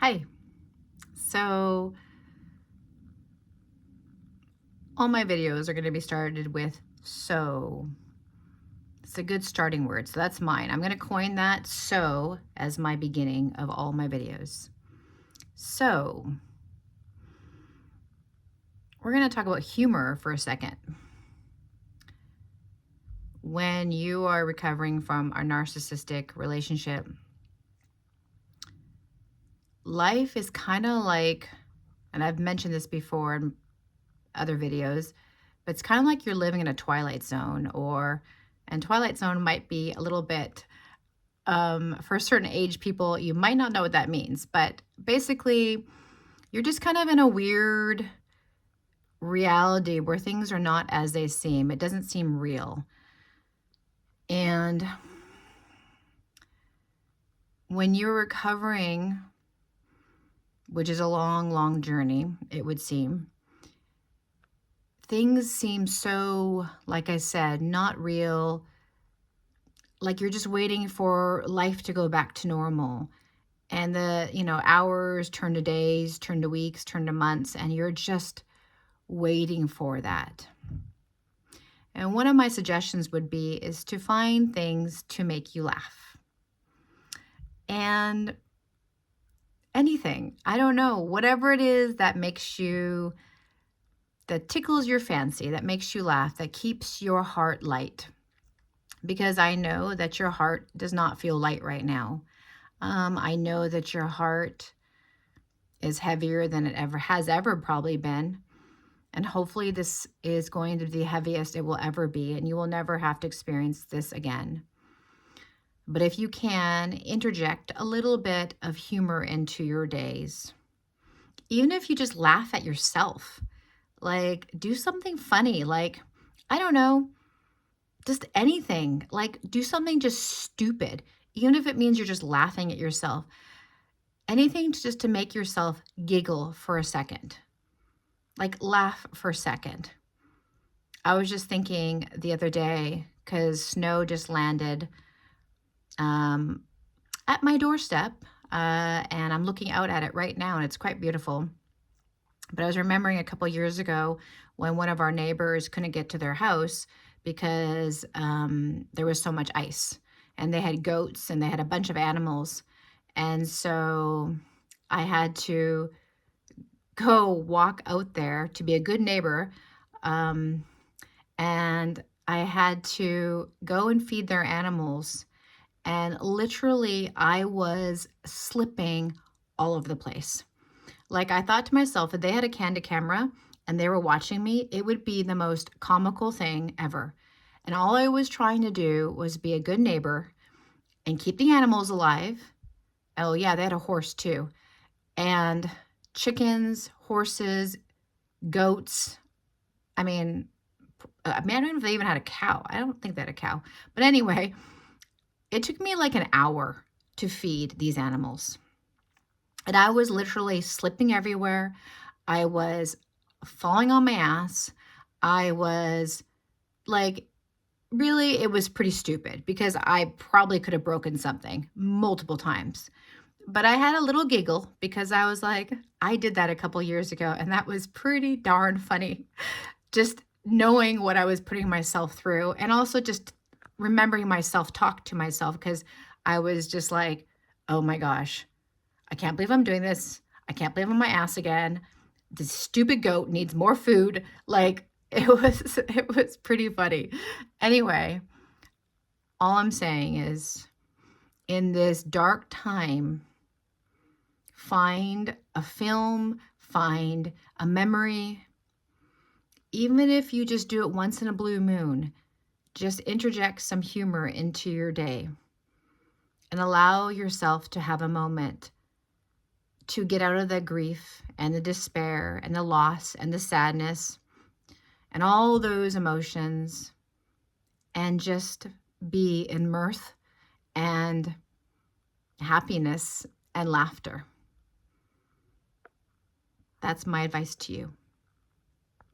Hi. So all my videos are going to be started with so. It's a good starting word. So that's mine. I'm going to coin that so as my beginning of all my videos. So we're going to talk about humor for a second. When you are recovering from a narcissistic relationship, life is kind of like, and I've mentioned this before in other videos, but it's kind of like you're living in a twilight zone, and twilight zone might be a little bit for a certain age people, you might not know what that means, but basically you're just kind of in a weird reality where things are not as they seem. It doesn't seem real. And when you're recovering, which is a long, long journey, it would seem, things seem so, like I said, not real. Like you're just waiting for life to go back to normal. And the hours turn to days, turn to weeks, turn to months, and you're just waiting for that. And one of my suggestions would be is to find things to make you laugh. And anything, I don't know, whatever it is that tickles your fancy, that makes you laugh, that keeps your heart light. Because I know that your heart does not feel light right now. I know that your heart is heavier than it has ever probably been. And hopefully this is going to be the heaviest it will ever be, and you will never have to experience this again. But if you can, interject a little bit of humor into your days. Even if you just laugh at yourself, like do something funny, like, I don't know, just anything, like do something just stupid, even if it means you're just laughing at yourself. Anything just to make yourself giggle for a second. Like laugh for a second. I was just thinking the other day, because snow just landed at my doorstep, and I'm looking out at it right now, and it's quite beautiful. But I was remembering a couple years ago when one of our neighbors couldn't get to their house because there was so much ice, and they had goats and they had a bunch of animals. And so I had to go walk out there to be a good neighbor. And I had to go and feed their animals. And literally, I was slipping all over the place. Like, I thought to myself, if they had a candid camera and they were watching me, it would be the most comical thing ever. And all I was trying to do was be a good neighbor and keep the animals alive. Oh, yeah, they had a horse too. And chickens, horses, goats. I mean, I don't know if they even had a cow. I don't think they had a cow. But anyway, it took me like an hour to feed these animals. And I was literally slipping everywhere. I was falling on my ass. I was like, really, it was pretty stupid because I probably could have broken something multiple times. But I had a little giggle because I was like, I did that a couple years ago, and that was pretty darn funny. Just knowing what I was putting myself through, and also just remembering myself talk to myself, because I was just like, oh my gosh, I can't believe I'm doing this. I can't believe I'm on my ass again. This stupid goat needs more food. Like, it was pretty funny. Anyway, all I'm saying is, in this dark time, find a film, find a memory. Even if you just do it once in a blue moon, just interject some humor into your day and allow yourself to have a moment to get out of the grief and the despair and the loss and the sadness and all those emotions, and just be in mirth and happiness and laughter. That's my advice to you.